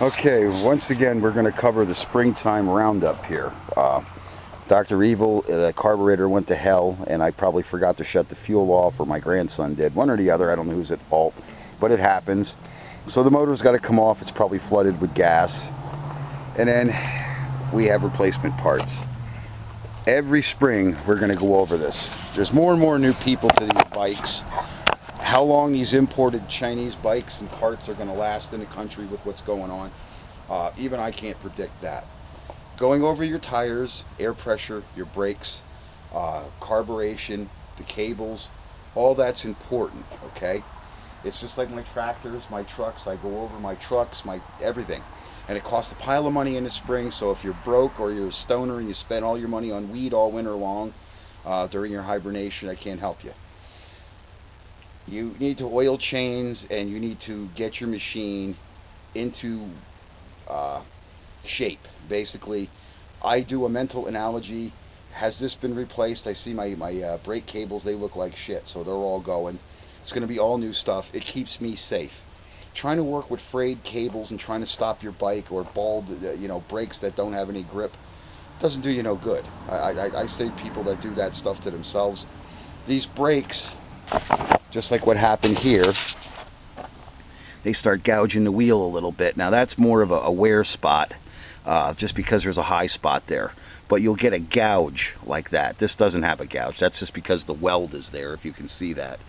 Okay, once again, we're going to cover the springtime roundup here. Dr. Evil, the carburetor went to hell, and I probably forgot to shut the fuel off, or my grandson did. One or the other, I don't know who's at fault, but it happens. So the motor's got to come off. It's probably flooded with gas. And then we have replacement parts. Every spring, we're going to go over this. There's more and more new people to these bikes. How long these imported Chinese bikes and parts are going to last in the country with what's going on, even I can't predict that. Going over your tires, air pressure, your brakes, carburation, the cables, all that's important, okay? It's just like my tractors, my trucks. I go over my trucks, my everything. And it costs a pile of money in the spring, so if you're broke or you're a stoner and you spend all your money on weed all winter long during your hibernation, I can't help you. You need to oil chains, and you need to get your machine into shape. Basically, I do a mental analogy. Has this been replaced? I see my brake cables, they look like shit, so they're all going. It's going to be all new stuff. It keeps me safe. Trying to work with frayed cables and trying to stop your bike, or bald, brakes that don't have any grip, doesn't do you no good. I say people that do that stuff to themselves. These brakes, just like what happened here, they start gouging the wheel a little bit. Now that's more of a wear spot, just because there's a high spot there. But you'll get a gouge like that. This doesn't have a gouge. That's just because the weld is there, if you can see that.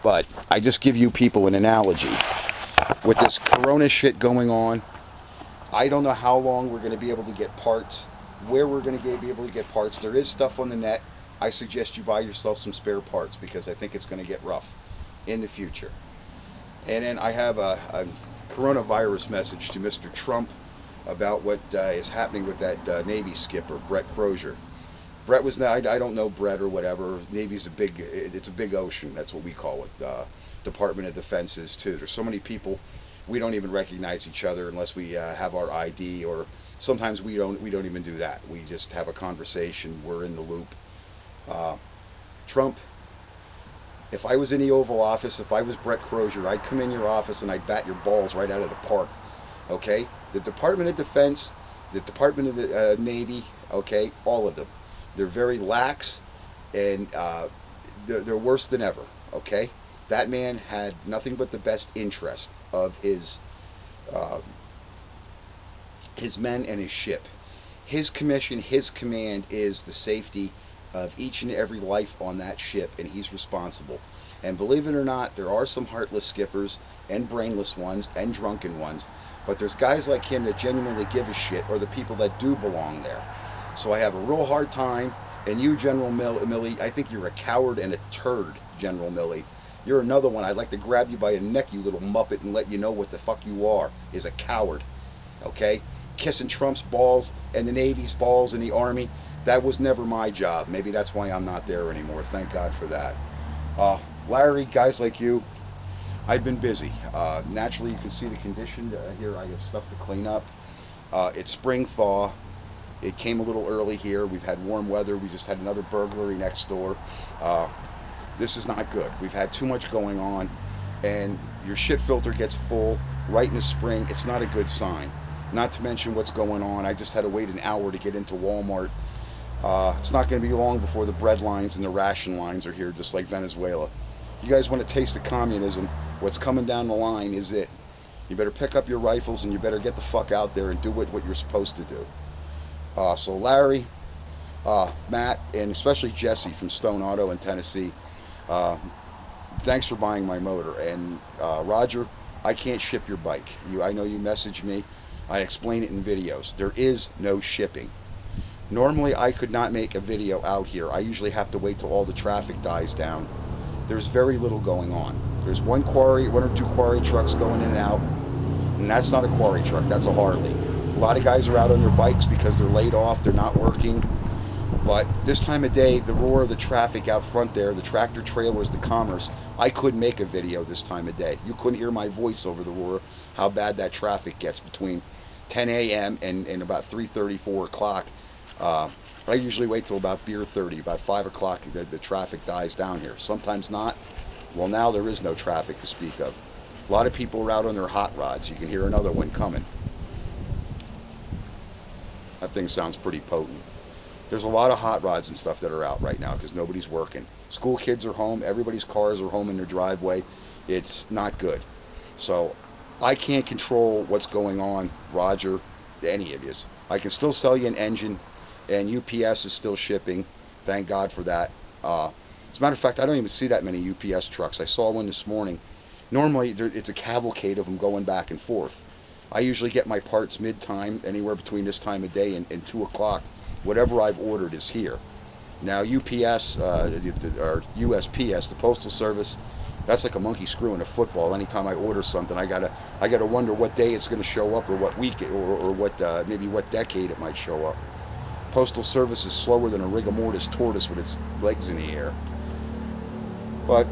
But I just give you people an analogy. With this corona shit going on, I don't know how long we're going to be able to get parts, where we're going to be able to get parts. There is stuff on the net. I suggest you buy yourself some spare parts, because I think it's going to get rough in the future. And then I have a coronavirus message to Mr. Trump about what is happening with that Navy skipper, Brett Crozier. Brett was, I don't know Brett or whatever. Navy's it's a big ocean. That's what we call it. Department of Defense is too. There's so many people, we don't even recognize each other unless we have our ID, or sometimes we don't even do that. We just have a conversation. We're in the loop. Trump, if I was in the Oval Office, if I was Brett Crozier, I'd come in your office and I'd bat your balls right out of the park. Okay? The Department of Defense, the Department of the Navy, okay, all of them. They're very lax, and they're worse than ever, okay? That man had nothing but the best interest of his men and his ship. His commission, his command is the safety of each and every life on that ship, and he's responsible. And believe it or not, there are some heartless skippers and brainless ones and drunken ones, but there's guys like him that genuinely give a shit, or the people that do belong there. So I have a real hard time, and you, General Milley, I think you're a coward and a turd, General Milley. You're another one. I'd like to grab you by the neck, you little muppet, and let you know what the fuck you are, is a coward. Okay? Kissing Trump's balls and the Navy's balls and the Army, that was never my job. Maybe that's why I'm not there anymore. Thank God for that. Larry, guys like you, I've been busy. Naturally, you can see the condition. Here I have stuff to clean up. It's spring thaw. It came a little early here. We've had warm weather. We just had another burglary next door. This is not good. We've had too much going on, and your shit filter gets full right in the spring. It's not a good sign. Not to mention what's going on. I just had to wait an hour to get into Walmart. It's not going to be long before the bread lines and the ration lines are here, just like Venezuela. You guys want to taste the communism? What's coming down the line is it. You better pick up your rifles, and you better get the fuck out there and do what you're supposed to do. So Larry, Matt, and especially Jesse from Stone Auto in Tennessee, thanks for buying my motor. And Roger, I can't ship your bike. I know you messaged me. I explain it in videos. There is no shipping. Normally I could not make a video out here. I usually have to wait till all the traffic dies down. There's very little going on. There's one or two quarry trucks going in and out, and that's not a quarry truck, that's a Harley. A lot of guys are out on their bikes because they're laid off, they're not working. But this time of day, the roar of the traffic out front there, the tractor trailers, the commerce, I couldn't make a video this time of day. You couldn't hear my voice over the roar, how bad that traffic gets between 10 a.m. and about 3:30, 4 o'clock. I usually wait till about beer 30, about 5 o'clock, the traffic dies down here. Sometimes not. Well, now there is no traffic to speak of. A lot of people are out on their hot rods. You can hear another one coming. That thing sounds pretty potent. There's a lot of hot rods and stuff that are out right now because nobody's working. School kids are home. Everybody's cars are home in their driveway. It's not good. So I can't control what's going on, Roger, any of you. I can still sell you an engine, and UPS is still shipping. Thank God for that. As a matter of fact, I don't even see that many UPS trucks. I saw one this morning. Normally, it's a cavalcade of them going back and forth. I usually get my parts mid-time, anywhere between this time of day and 2 o'clock. Whatever I've ordered is here. Now, UPS, or USPS, the Postal Service, that's like a monkey screw in a football. Anytime I order something, I gotta wonder what day it's going to show up, or what week, or what maybe what decade it might show up. Postal Service is slower than a rigor mortis tortoise with its legs in the air. But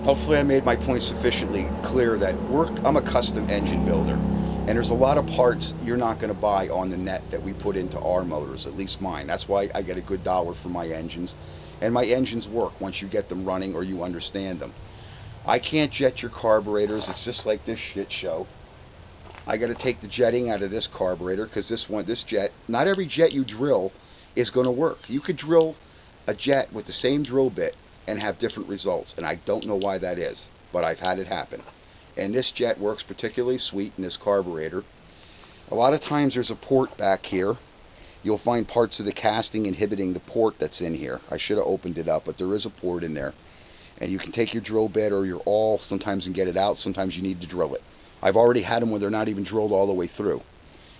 hopefully I made my point sufficiently clear that I'm a custom engine builder, and there's a lot of parts you're not going to buy on the net that we put into our motors, at least mine. That's why I get a good dollar for my engines, and my engines work once you get them running or you understand them. I can't jet your carburetors. It's just like this shit show. I got to take the jetting out of this carburetor because this jet, not every jet you drill is going to work. You could drill a jet with the same drill bit and have different results, and I don't know why that is, but I've had it happen. And this jet works particularly sweet in this carburetor. A lot of times there's a port back here. You'll find parts of the casting inhibiting the port that's in here. I should have opened it up, but there is a port in there. And you can take your drill bit or your awl sometimes and get it out. Sometimes you need to drill it. I've already had them where they're not even drilled all the way through.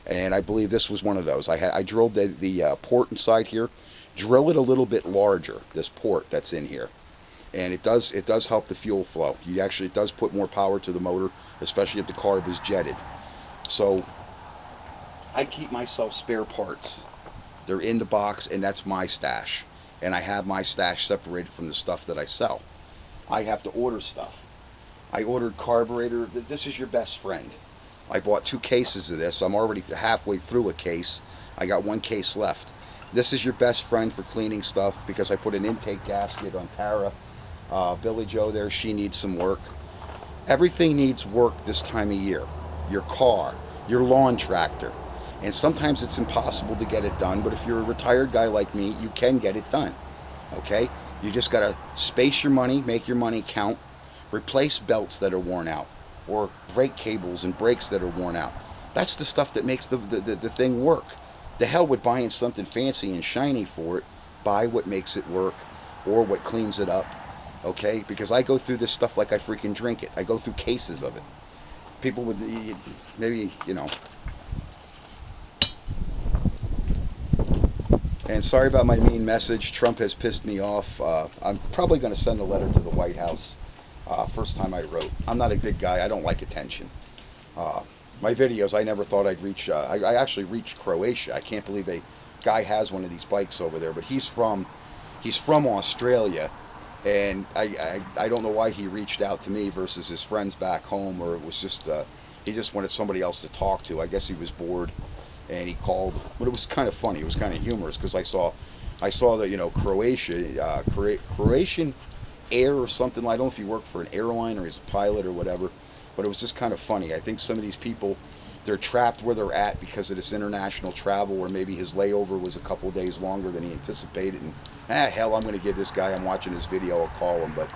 And I believe this was one of those. I drilled the port inside here. Drill it a little bit larger, this port that's in here. And it does help the fuel flow. It does put more power to the motor, especially if the carb is jetted. So I keep myself spare parts. They're in the box, and that's my stash. And I have my stash separated from the stuff that I sell. I have to order stuff. I ordered carburetor. This is your best friend. I bought 2 cases of this. I'm already halfway through a case. I got 1 case left. This is your best friend for cleaning stuff because I put an intake gasket on Tara. Billy Joe there, she needs some work. Everything needs work this time of year. Your car, your lawn tractor. And sometimes it's impossible to get it done, but if you're a retired guy like me, you can get it done. Okay? You just got to space your money, make your money count, replace belts that are worn out, or brake cables and brakes that are worn out. That's the stuff that makes the thing work. The hell with buying something fancy and shiny for it. Buy what makes it work, or what cleans it up. Okay? Because I go through this stuff like I freaking drink it. I go through cases of it. People would, maybe, you know. And sorry about my mean message. Trump has pissed me off. I'm probably going to send a letter to the White House. First time I wrote. I'm not a big guy. I don't like attention. My videos, I never thought I'd reach. I actually reached Croatia. I can't believe a guy has one of these bikes over there. But he's from Australia, and I don't know why he reached out to me versus his friends back home, or it was just he just wanted somebody else to talk to. I guess he was bored. And he called, but it was kind of funny. It was kind of humorous because I saw that, you know, Croatian Air or something. I don't know if he worked for an airline or he's a pilot or whatever, but it was just kind of funny. I think some of these people, they're trapped where they're at because of this international travel, or maybe his layover was a couple of days longer than he anticipated. And hell, I'm going to give this guy, I'm watching his video, I'll call him. But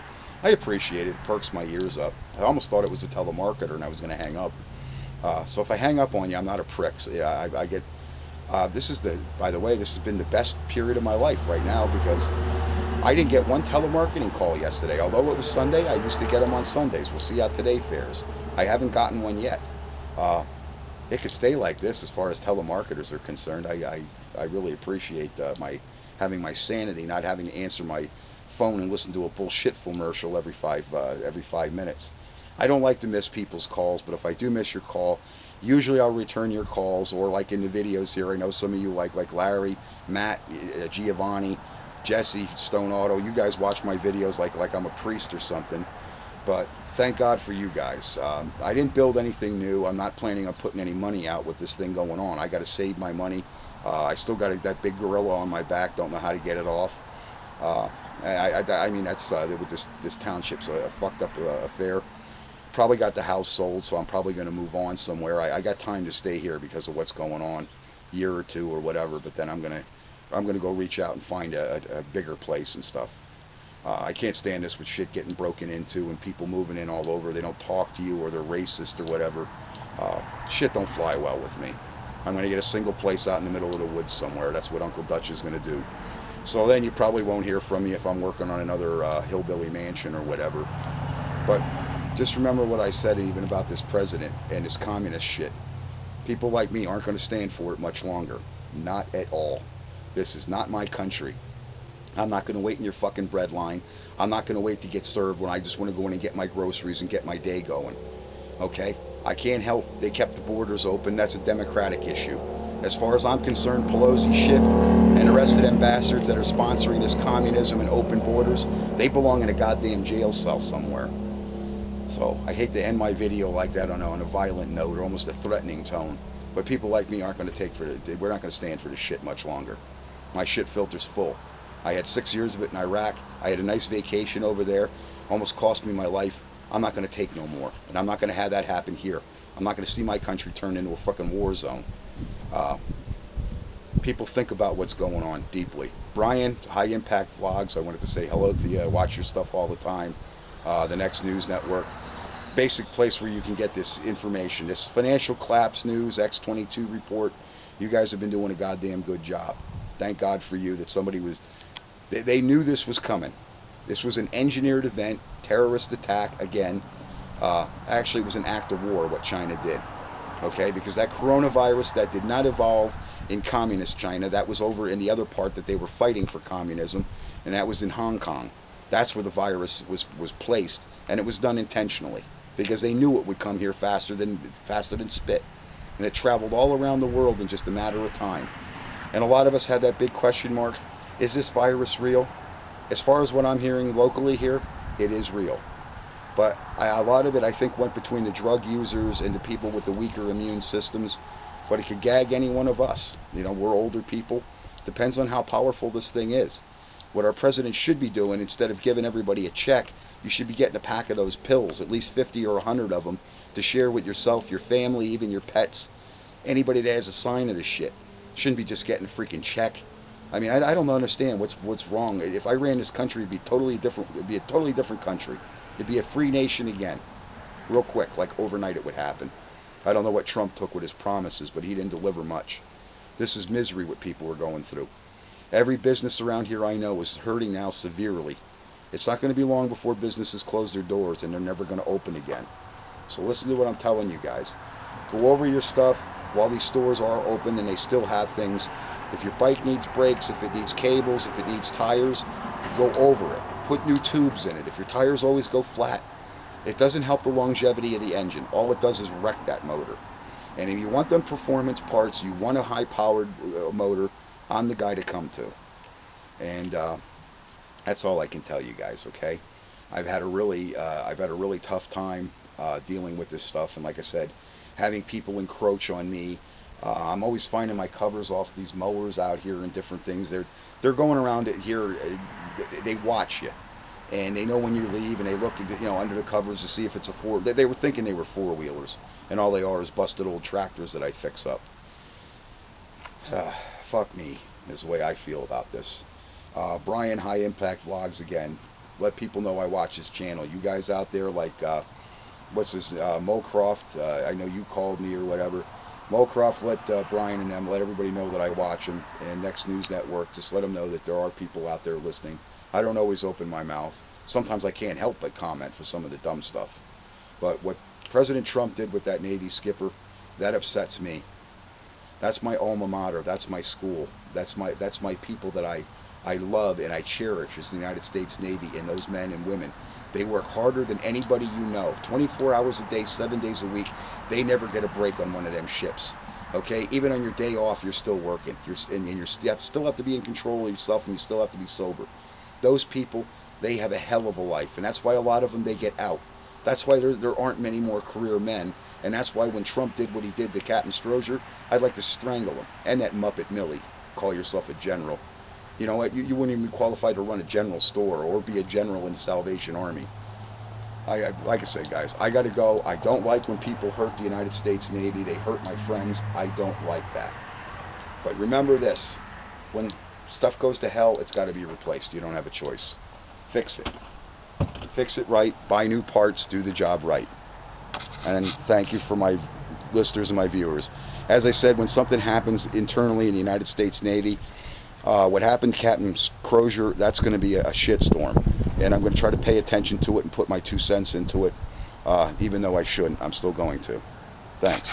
I appreciate it. It perks my ears up. I almost thought it was a telemarketer and I was going to hang up. So if I hang up on you, I'm not a prick. So yeah, I get. By the way, this has been the best period of my life right now because I didn't get one telemarketing call yesterday. Although it was Sunday, I used to get them on Sundays. We'll see how today fares. I haven't gotten one yet. It could stay like this as far as telemarketers are concerned. I really appreciate having my sanity, not having to answer my phone and listen to a bullshit commercial every 5 minutes. I don't like to miss people's calls, but if I do miss your call, usually I'll return your calls, or like in the videos here, I know some of you like Larry, Matt, Giovanni, Jesse, Stone Auto, you guys watch my videos like I'm a priest or something, but thank God for you guys. I didn't build anything new. I'm not planning on putting any money out with this thing going on. I got to save my money. I still got that big gorilla on my back, don't know how to get it off. I mean, that's this township's a fucked up affair. Probably got the house sold, so I'm probably going to move on somewhere. I got time to stay here because of what's going on. year or two or whatever, but then I'm gonna go reach out and find a bigger place and stuff. I can't stand this with shit getting broken into and people moving in all over. They don't talk to you or they're racist or whatever. Shit don't fly well with me. I'm going to get a single place out in the middle of the woods somewhere. That's what Uncle Dutch is going to do. So then you probably won't hear from me if I'm working on another hillbilly mansion or whatever. But just remember what I said even about this president and his communist shit. People like me aren't going to stand for it much longer. Not at all. This is not my country. I'm not going to wait in your fucking bread line. I'm not going to wait to get served when I just want to go in and get my groceries and get my day going. Okay? I can't help they kept the borders open. That's a Democratic issue. As far as I'm concerned, Pelosi, Schiff, and the rest of them bastards that are sponsoring this communism and open borders, they belong in a goddamn jail cell somewhere. So I hate to end my video like that on a violent note or almost a threatening tone. But people like me aren't going to we're not going to stand for this shit much longer. My shit filter's full. I had 6 years of it in Iraq. I had a nice vacation over there. Almost cost me my life. I'm not going to take no more. And I'm not going to have that happen here. I'm not going to see my country turn into a fucking war zone. People think about what's going on deeply. Brian, High Impact Vlogs, I wanted to say hello to you. I watch your stuff all the time. The Next News Network. Basic place where you can get this information. This financial collapse news, X22 report. You guys have been doing a goddamn good job. Thank God for you that somebody was... They knew this was coming. This was an engineered event, terrorist attack again. Actually, it was an act of war, what China did. Okay, because that coronavirus that did not evolve in communist China, that was over in the other part that they were fighting for communism, and that was in Hong Kong. That's where the virus was placed, and it was done intentionally because they knew it would come here faster than spit, and it traveled all around the world in just a matter of time. And a lot of us had that big question mark. Is this virus real? As far as what I'm hearing locally here, it is real. But a lot of it, I think, went between the drug users and the people with the weaker immune systems. But it could gag any one of us. You know, we're older people. Depends on how powerful this thing is. What our president should be doing, instead of giving everybody a check, you should be getting a pack of those pills, at least 50 or 100 of them, to share with yourself, your family, even your pets. Anybody that has a sign of this shit. Shouldn't be just getting a freaking check. I mean, I don't understand what's wrong. If I ran this country, it'd be totally different. It'd be a totally different country. It'd be a free nation again, real quick, like overnight it would happen. I don't know what Trump took with his promises, but he didn't deliver much. This is misery what people are going through. Every business around here I know is hurting now severely. It's not going to be long before businesses close their doors and they're never going to open again. So listen to what I'm telling you guys. Go over your stuff while these stores are open and they still have things. If your bike needs brakes, if it needs cables, if it needs tires, go over it. Put new tubes in it. If your tires always go flat, it doesn't help the longevity of the engine. All it does is wreck that motor. And if you want them performance parts, you want a high-powered motor, I'm the guy to come to. And that's all I can tell you guys, okay? I've had a really tough time dealing with this stuff, and like I said, having people encroach on me. I'm always finding my covers off these mowers out here and different things. They're going around it here. They watch you, and they know when you leave, and they look, under the covers to see if it's a four. They were thinking they were four-wheelers, and all they are is busted old tractors that I fix up. Fuck me is the way I feel about this. Brian, High Impact Vlogs again. Let people know I watch his channel. You guys out there like what's his Mocroft? I know you called me or whatever. Mocroft, let Brian and them, let everybody know that I watch them. And Next News Network, just let them know that there are people out there listening. I don't always open my mouth. Sometimes I can't help but comment for some of the dumb stuff. But what President Trump did with that Navy skipper, that upsets me. That's my alma mater. That's my school. That's my people that I love and I cherish is the United States Navy and those men and women. They work harder than anybody you know. 24 hours a day, 7 days a week. They never get a break on one of them ships. Okay? Even on your day off, you're still working. You still have to be in control of yourself, and you still have to be sober. Those people, they have a hell of a life, and that's why a lot of them, they get out. That's why there aren't many more career men, and that's why when Trump did what he did to Captain Strozier, I'd like to strangle him. And that Muppet Millie. Call yourself a general. You know what? You wouldn't even be qualified to run a general store or be a general in the Salvation Army. Like I said, guys, I got to go. I don't like when people hurt the United States Navy. They hurt my friends. I don't like that. But remember this, when stuff goes to hell, it's got to be replaced. You don't have a choice. Fix it. Fix it right, buy new parts, do the job right. And thank you for my listeners and my viewers. As I said, when something happens internally in the United States Navy, what happened to Captain Crozier, that's going to be a shitstorm. And I'm going to try to pay attention to it and put my 2 cents into it. Even though I shouldn't, I'm still going to. Thanks.